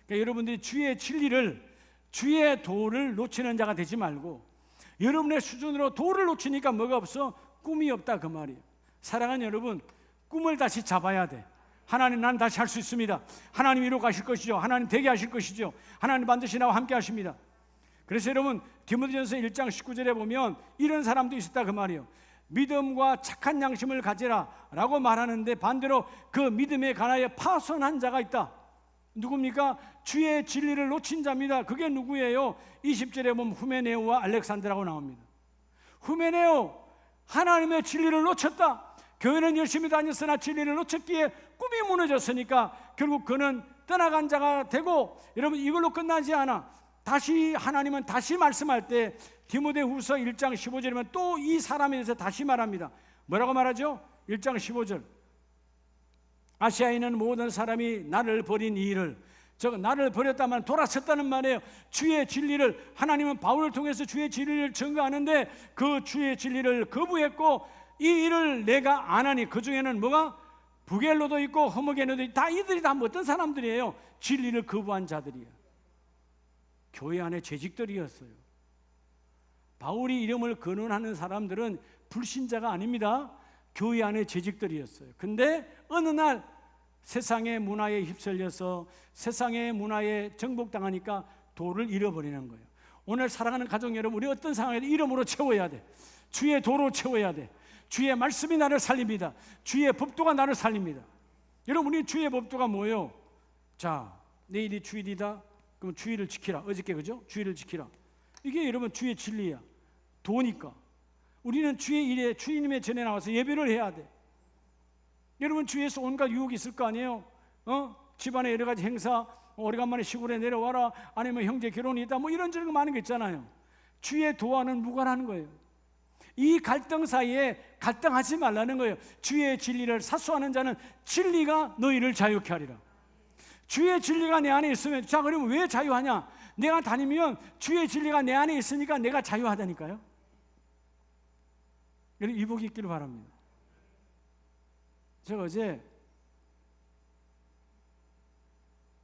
그러니까 여러분들이 주의 진리를, 주의 도를 놓치는 자가 되지 말고, 여러분의 수준으로 도를 놓치니까 뭐가 없어? 꿈이 없다 그 말이에요. 사랑하는 여러분, 꿈을 다시 잡아야 돼. 하나님, 난 다시 할 수 있습니다. 하나님 이루어 가실 것이죠. 하나님 되게 하실 것이죠. 하나님 반드시 나와 함께 하십니다. 그래서 여러분, 디모데전서 1장 19절에 보면 이런 사람도 있었다 그 말이에요. 믿음과 착한 양심을 가지라 라고 말하는데 반대로 그 믿음에 관하여 파손한 자가 있다. 누굽니까? 주의 진리를 놓친 자입니다. 그게 누구예요? 20절에 보면 후메네오와 알렉산드라고 나옵니다. 후메네오, 하나님의 진리를 놓쳤다. 교회는 열심히 다녔으나 진리를 놓쳤기에 꿈이 무너졌으니까 결국 그는 떠나간 자가 되고, 여러분 이걸로 끝나지 않아. 다시 하나님은 다시 말씀할 때 디모데후서 1장 15절이면 또 이 사람에 대해서 다시 말합니다. 뭐라고 말하죠? 1장 15절. 아시아에 있는 모든 사람이 나를 버린 이 일을, 나를 버렸다면 돌아섰다는 말이에요. 주의 진리를, 하나님은 바울을 통해서 주의 진리를 증거하는데 그 주의 진리를 거부했고 이 일을 내가 안 하니, 그 중에는 뭐가? 부겔로도 있고 허머게노도 있고 다 이들이 다 어떤 사람들이에요? 진리를 거부한 자들이에요. 교회 안에 재직들이었어요. 바울이 이름을 거론하는 사람들은 불신자가 아닙니다. 교회 안에 재직들이었어요. 근데 어느 날 세상의 문화에 휩쓸려서 세상의 문화에 정복당하니까 도를 잃어버리는 거예요. 오늘 사랑하는 가족 여러분, 우리 어떤 상황에도 이름으로 채워야 돼. 주의 도로 채워야 돼. 주의 말씀이 나를 살립니다. 주의 법도가 나를 살립니다. 여러분, 우리 주의 법도가 뭐예요? 자, 내일이 주일이다. 그럼 주일을 지키라. 어저께 그죠? 주일을 지키라. 이게 여러분 주의 진리야. 도니까. 우리는 주의 일에 주님의 전에 나와서 예배를 해야 돼. 여러분, 주위에서 온갖 유혹이 있을 거 아니에요? 집안에 여러 가지 행사, 오래간만에 시골에 내려와라, 아니면 형제 결혼이 있다, 뭐 이런저런 거 많은 게 있잖아요. 주의 도와는 무관한 거예요. 이 갈등 사이에 갈등하지 말라는 거예요. 주의 진리를 사수하는 자는 진리가 너희를 자유케 하리라. 주의 진리가 내 안에 있으면, 자, 그러면 왜 자유하냐? 내가 다니면 주의 진리가 내 안에 있으니까 내가 자유하다니까요. 여러분, 이복이 있기를 바랍니다. 제가 어제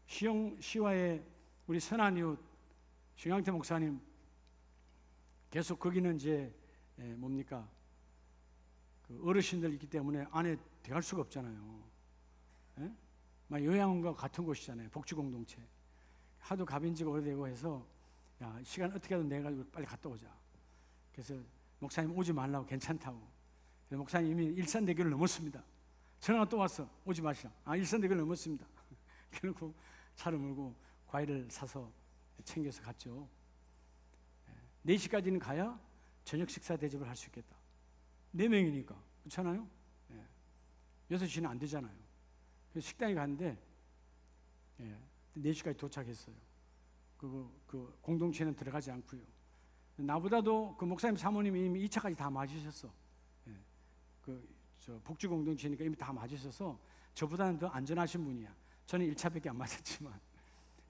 시와의 우리 선한 이웃 신강태 목사님, 계속 거기는 이제 뭡니까, 그 어르신들 있기 때문에 안에 들어갈 수가 없잖아요. 막 요양원과 같은 곳이잖아요. 복지공동체. 하도 가빈 지가 오래되고 해서, 야, 시간 어떻게 하든 내가 빨리 갔다 오자. 그래서 목사님 오지 말라고, 괜찮다고. 그래서 목사님이 일산대교를 넘었습니다. 전화가 또 왔어. 오지 마시라. 아, 일산대교를 넘었습니다. 그래놓고 차를 몰고 과일을 사서 챙겨서 갔죠. 4시까지는 가야 저녁 식사 대접을 할 수 있겠다. 4명이니까. 그렇잖아요? 6시는 안 되잖아요. 그래서 식당에 갔는데 4시까지 도착했어요. 그 공동체는 들어가지 않고요. 나보다도 그 목사님 사모님이 이미 2차까지 다 맞으셨어. 저 복지 공동체니까 이미 다 맞으셔서 저보다는 더 안전하신 분이야. 저는 1차밖에 안 맞았지만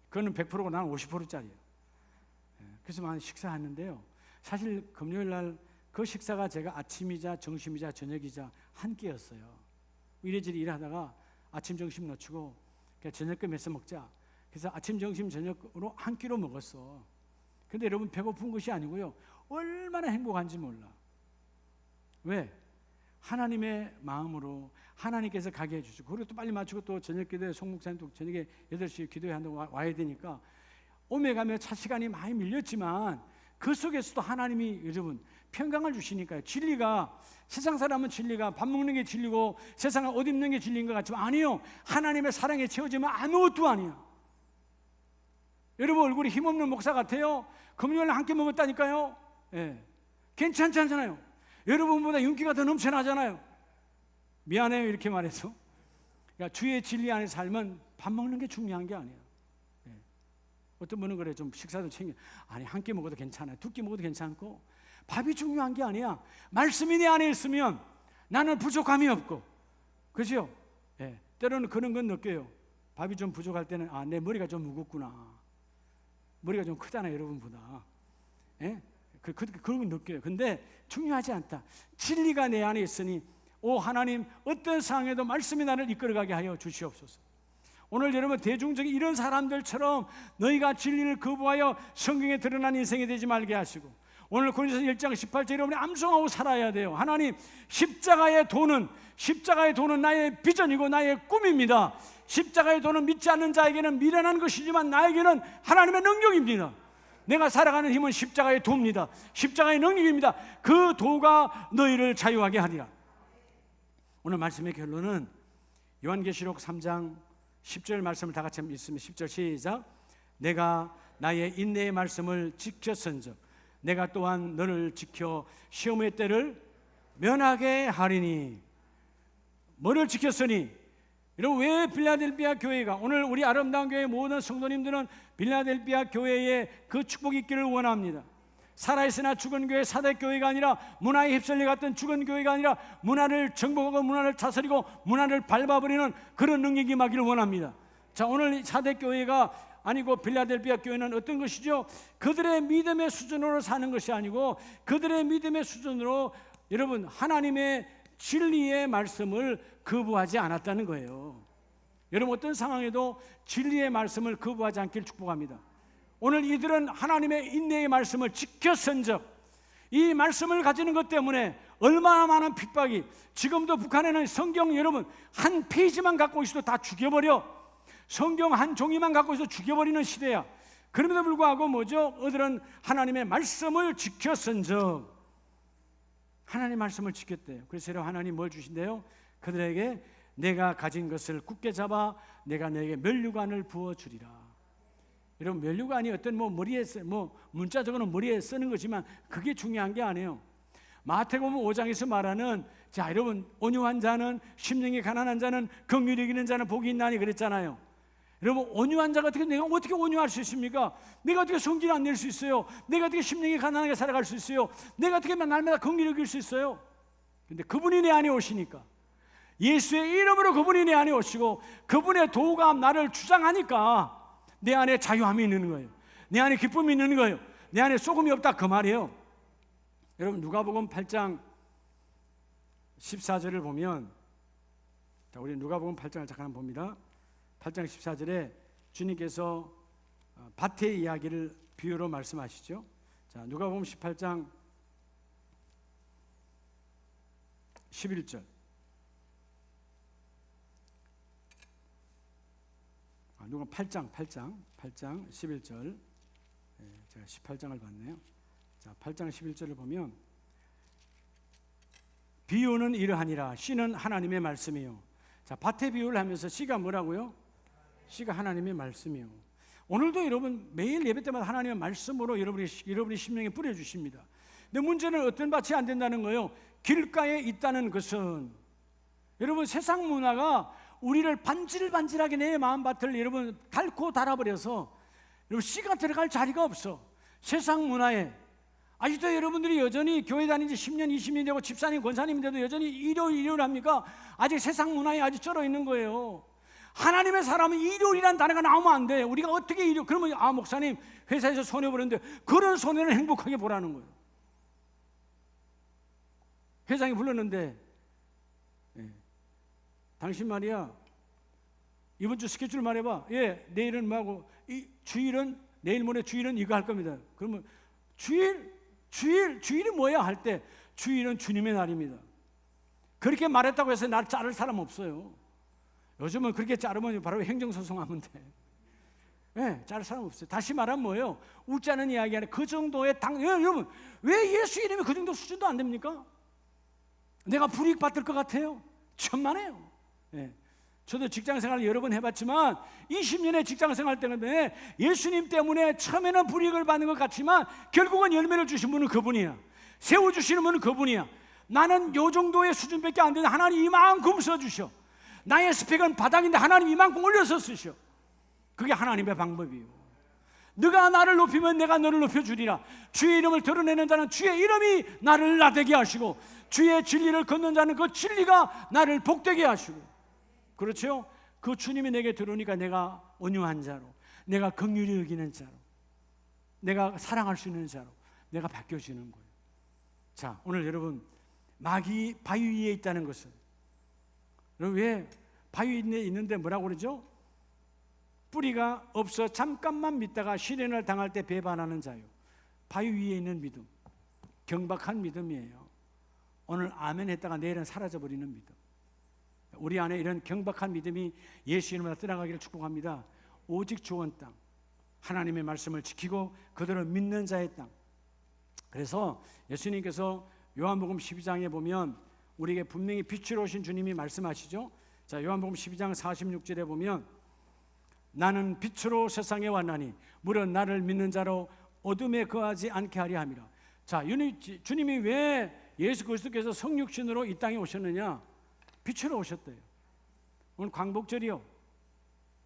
그거는 100%고 나는 50%짜리예요. 그래서 많이 식사했는데요. 사실 금요일 날 그 식사가 제가 아침이자 점심이자 저녁이자 한 끼였어요. 이래저래 일하다가 아침 점심 놓치고 그냥 저녁 거 몇서 먹자. 그래서 아침 점심 저녁으로 한 끼로 먹었어. 근데 여러분, 배고픈 것이 아니고요, 얼마나 행복한지 몰라. 왜? 하나님의 마음으로 하나님께서 가게 해주시고, 그리고 또 빨리 마치고 또 저녁 기도에 송 목사님 또 저녁에 8시에 기도회 한다고 와야 되니까 오메 가며 차 시간이 많이 밀렸지만 그 속에서도 하나님이 여러분 평강을 주시니까요. 진리가, 세상 사람은 진리가 밥 먹는 게 진리고 세상을 옷 입는 게 진리인 것 같지만 아니요, 하나님의 사랑에 채워지면 아무것도 아니야. 여러분, 얼굴이 힘없는 목사 같아요? 금요일에 한 끼 먹었다니까요. 괜찮지 않잖아요. 여러분보다 윤기가 더 넘쳐나잖아요. 미안해요, 이렇게 말해서. 그러니까 주의 진리 안에 살면 밥 먹는 게 중요한 게 아니에요. 어떤 분은 그래, 좀 식사도 챙겨. 아니, 한 끼 먹어도 괜찮아요. 2끼 먹어도 괜찮고. 밥이 중요한 게 아니야. 말씀이 내 안에 있으면 나는 부족함이 없고, 그죠? 때로는 그런 건 느껴요. 밥이 좀 부족할 때는, 아, 내 머리가 좀 무겁구나. 머리가 좀 크잖아요, 여러분보다. 그런 건 느껴요. 근데 중요하지 않다. 진리가 내 안에 있으니, 오 하나님, 어떤 상황에도 말씀이 나를 이끌어가게 하여 주시옵소서. 오늘 여러분, 대중적인 이런 사람들처럼 너희가 진리를 거부하여 성경에 드러난 인생이 되지 말게 하시고, 오늘 고린도서 1장 18절 여러분이 암송하고 살아야 돼요. 하나님, 십자가의 도는 나의 비전이고 나의 꿈입니다. 십자가의 도는 믿지 않는 자에게는 미련한 것이지만 나에게는 하나님의 능력입니다. 내가 살아가는 힘은 십자가의 도입니다. 십자가의 능력입니다. 그 도가 너희를 자유하게 하리라. 오늘 말씀의 결론은 요한계시록 3장 10절 말씀을 다 같이 한번 읽으면 10절 시작. 내가 나의 인내의 말씀을 지켰은즉 내가 또한 너를 지켜 시험의 때를 면하게 하리니. 뭐를 지켰으니? 여러분, 왜 빌라델비아 교회가, 오늘 우리 아름다운 교회 모든 성도님들은 빌라델비아 교회에 그 축복이 있기를 원합니다. 살아있으나 죽은 교회, 사대교회가 아니라 문화에 휩쓸려 갔던 죽은 교회가 아니라 문화를 정복하고 문화를 다스리고 문화를 밟아버리는 그런 능력이 임하기를 원합니다. 자, 오늘 사대교회가 아니고 빌라델비아 교회는 어떤 것이죠? 그들의 믿음의 수준으로 사는 것이 아니고 그들의 믿음의 수준으로 여러분 하나님의 진리의 말씀을 거부하지 않았다는 거예요. 여러분, 어떤 상황에도 진리의 말씀을 거부하지 않기를 축복합니다. 오늘 이들은 하나님의 인내의 말씀을 지켰은적, 이 말씀을 가지는 것 때문에 얼마나 많은 핍박이, 지금도 북한에는 성경 여러분 한 페이지만 갖고 있어도 다 죽여버려, 성경 한 종이만 갖고 있어도 죽여버리는 시대야. 그럼에도 불구하고 뭐죠? 그들은 하나님의 말씀을 지켰은적, 하나님의 말씀을 지켰대요. 그래서 하나님 뭘 주신대요? 그들에게 내가 가진 것을 굳게 잡아 내가 내게 면류관을 부어주리라. 여러분, 면류관이 어떤 머리에 문자적으로는 머리에 쓰는 거지만 그게 중요한 게 아니에요. 마태복음 5장에서 말하는, 자 여러분, 온유한 자는, 심령이 가난한 자는, 긍휼히 여기는 자는 복이 있나니 그랬잖아요. 여러분, 온유한 자가 내가 어떻게 온유할 수 있습니까? 내가 어떻게 성질 안 낼 수 있어요? 내가 어떻게 심령이 가난하게 살아갈 수 있어요? 내가 어떻게 날마다 긍휼히 여길 수 있어요? 근데 그분이 내 안에 오시니까, 예수의 이름으로 그분이 내 안에 오시고 그분의 도가 나를 주장하니까 내 안에 자유함이 있는 거예요. 내 안에 기쁨이 있는 거예요. 내 안에 쏘금이 없다, 그 말이에요. 여러분, 누가복음 8장 14절을 보면, 자, 우리 누가복음 8장을 잠깐 봅니다. 8장 14절에 주님께서 밭의 이야기를 비유로 말씀하시죠. 자, 누가복음 18장 11절. 누가 8장 11절. 제가 18장을 봤네요. 자, 8장 11절을 보면, 비유는 이러하니라. 씨는 하나님의 말씀이요. 자, 밭의 비유를 하면서 씨가 뭐라고요? 씨가 하나님의 말씀이요. 오늘도 여러분 매일 예배 때마다 하나님의 말씀으로 여러분이 심령에 뿌려주십니다. 근데 문제는 어떤 밭이 안 된다는 거예요. 길가에 있다는 것은, 여러분, 세상 문화가 우리를 반질반질하게 내 마음밭을 여러분 닳고 닳아버려서 여러분 씨가 들어갈 자리가 없어. 세상 문화에 아직도 여러분들이 여전히 교회 다닌 지 10년 20년 되고 집사님 권사님인데도 여전히 일요일 합니까? 아직 세상 문화에 아직 쩔어 있는 거예요. 하나님의 사람은 일요일이라는 단어가 나오면 안 돼. 우리가 어떻게 일요일, 그러면 목사님 회사에서 손해 보는데, 그런 손해는 행복하게 보라는 거예요. 회장이 불렀는데, 당신 말이야, 이번 주 스케줄 말해봐. 예, 내일은 뭐하고, 주일은 내일 모레 주일은 이거 할 겁니다. 그러면 주일이 뭐야 할 때, 주일은 주님의 날입니다. 그렇게 말했다고 해서 날 자를 사람 없어요. 요즘은 그렇게 자르면 바로 행정소송하면 돼. 예, 자를 사람 없어요. 다시 말하면 뭐예요? 웃자는 이야기 아니라 그 정도의 여러분, 왜 예수 이름이 그 정도 수준도 안 됩니까? 내가 불이익 받을 것 같아요? 천만에요. 예. 저도 직장생활을 여러 번 해봤지만 20년의 직장생활 때문에 예수님 때문에 처음에는 불이익을 받는 것 같지만 결국은 열매를 주신 분은 그분이야. 세워주시는 분은 그분이야. 나는 요 정도의 수준밖에 안 되는데 하나님 이만큼 써주셔. 나의 스펙은 바닥인데 하나님 이만큼 올려서 쓰셔. 그게 하나님의 방법이에요. 네가 나를 높이면 내가 너를 높여주리라. 주의 이름을 드러내는 자는 주의 이름이 나를 나되게 하시고, 주의 진리를 걷는 자는 그 진리가 나를 복되게 하시고. 그렇죠? 그 주님이 내게 들어오니까 내가 온유한 자로, 내가 긍휼히 여기는 자로, 내가 사랑할 수 있는 자로 내가 바뀌어지는 거예요. 자, 오늘 여러분, 마귀 바위 위에 있다는 것은, 왜 바위 위에 있는데 뭐라고 그러죠? 뿌리가 없어 잠깐만 믿다가 시련을 당할 때 배반하는 자요. 바위 위에 있는 믿음, 경박한 믿음이에요. 오늘 아멘 했다가 내일은 사라져버리는 믿음. 우리 안에 이런 경박한 믿음이 예수 이름으로 떠나가기를 축복합니다. 오직 좋은 땅, 하나님의 말씀을 지키고 그들을 믿는 자의 땅. 그래서 예수님께서 요한복음 12장에 보면 우리에게 분명히 빛으로 오신 주님이 말씀하시죠. 자, 요한복음 12장 46절에 보면, 나는 빛으로 세상에 왔나니 무릇 나를 믿는 자로 어둠에 거하지 않게 하려 함이라. 자, 주님이 왜 예수 그리스도께서 성육신으로 이 땅에 오셨느냐? 빛으로 오셨대요. 오늘 광복절이요,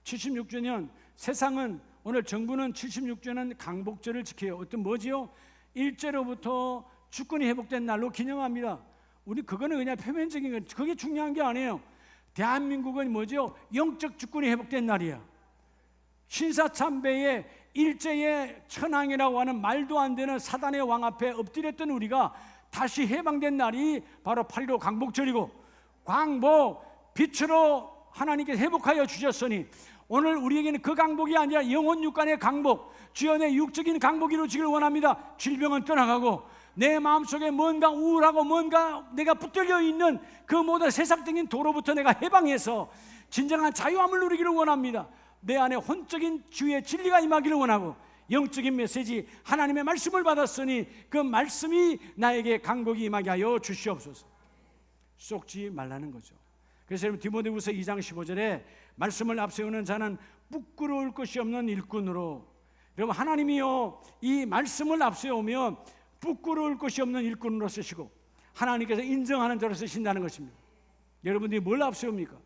76주년. 세상은, 오늘 정부는 76주년 광복절을 지켜요. 어떤 뭐지요? 일제로부터 주권이 회복된 날로 기념합니다. 우리 그거는 그냥 표면적인 거, 그게 중요한 게 아니에요. 대한민국은 뭐죠? 영적 주권이 회복된 날이야. 신사참배의 일제의 천황이라고 하는 말도 안 되는 사단의 왕 앞에 엎드렸던 우리가 다시 해방된 날이 바로 8.15 광복절이고, 광복 빛으로 하나님께서 회복하여 주셨으니 오늘 우리에게는 그 강복이 아니라 영혼 육간의 강복, 주여 내 육적인 강복이 이루어지기를 원합니다. 질병은 떠나가고 내 마음속에 뭔가 우울하고 뭔가 내가 붙들려 있는 그 모든 세상적인 도로부터 내가 해방해서 진정한 자유함을 누리기를 원합니다. 내 안에 혼적인 주의 진리가 임하기를 원하고, 영적인 메시지 하나님의 말씀을 받았으니 그 말씀이 나에게 강복이 임하게 하여 주시옵소서. 쏙지 말라는 거죠. 그래서 여러분 디모데후서 2장 15절에 말씀을 앞세우는 자는 부끄러울 것이 없는 일꾼으로, 여러분 하나님이요 이 말씀을 앞세우면 부끄러울 것이 없는 일꾼으로 쓰시고 하나님께서 인정하는 자로 쓰신다는 것입니다. 여러분들이 뭘 앞세웁니까?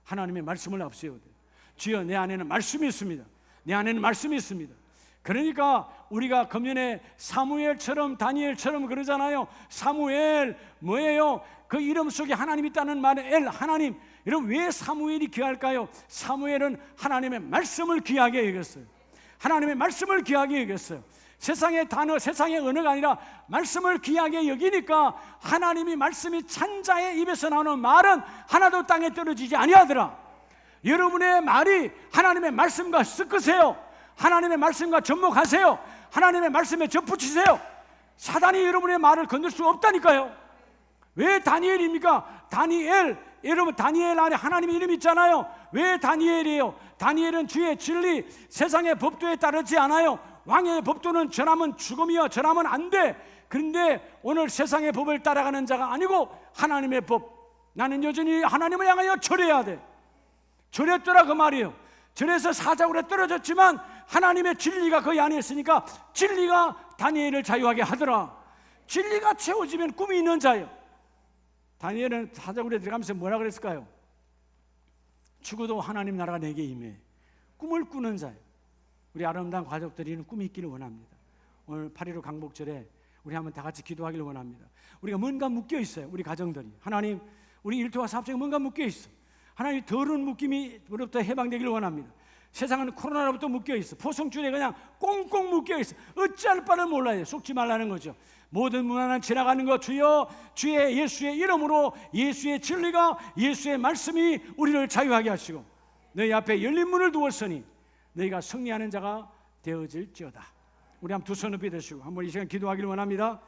하나님의 말씀을 앞세워야 돼요. 주여 내 안에는 말씀이 있습니다. 내 안에는 말씀이 있습니다. 그러니까 우리가 금년에 사무엘처럼 다니엘처럼 그러잖아요. 사무엘 뭐예요? 그 이름 속에 하나님 있다는 말에 엘 하나님. 여러분 왜 사무엘이 귀할까요? 사무엘은 하나님의 말씀을 귀하게 여겼어요. 하나님의 말씀을 귀하게 여겼어요. 세상의 단어, 세상의 언어가 아니라 말씀을 귀하게 여기니까 하나님이 말씀이 찬자의 입에서 나오는 말은 하나도 땅에 떨어지지 아니하더라. 여러분의 말이 하나님의 말씀과 섞으세요. 하나님의 말씀과 접목하세요. 하나님의 말씀에 접붙이세요. 사단이 여러분의 말을 건들 수 없다니까요. 왜 다니엘입니까? 다니엘, 여러분 다니엘 안에 하나님의 이름이 있잖아요. 왜 다니엘이에요? 다니엘은 주의 진리, 세상의 법도에 따르지 않아요. 왕의 법도는 전하면 죽음이요, 전하면 안 돼. 그런데 오늘 세상의 법을 따라가는 자가 아니고 하나님의 법, 나는 여전히 하나님을 향하여 절해야 돼. 절했더라 그 말이에요. 절에서 사자굴에 떨어졌지만 하나님의 진리가 그 안에 있으니까 진리가 다니엘을 자유하게 하더라. 진리가 채워지면 꿈이 있는 자예요. 다니엘은 사자굴에 들어가면서 뭐라 그랬을까요? 죽어도 하나님 나라가 내게 임해. 꿈을 꾸는 자예요. 우리 아름다운 가족들이는 꿈이 있기를 원합니다. 오늘 8.15 강복절에 우리 한번 다 같이 기도하기를 원합니다. 우리가 뭔가 묶여 있어요. 우리 가정들이. 하나님, 우리 일터와 사업장에 뭔가 묶여 있어. 하나님 더러운 묶임으로부터 해방되기를 원합니다. 세상은 코로나로부터 묶여 있어. 포성줄에 그냥 꽁꽁 묶여 있어. 어찌할 바를 몰라요. 속지 말라는 거죠. 모든 문화는 지나가는 것, 주여 주의 예수의 이름으로 예수의 진리가, 예수의 말씀이 우리를 자유하게 하시고 너희 앞에 열린 문을 두었으니 너희가 승리하는 자가 되어질지어다. 우리 한번 두 손 높이 드시고 한번 이 시간 기도하기를 원합니다.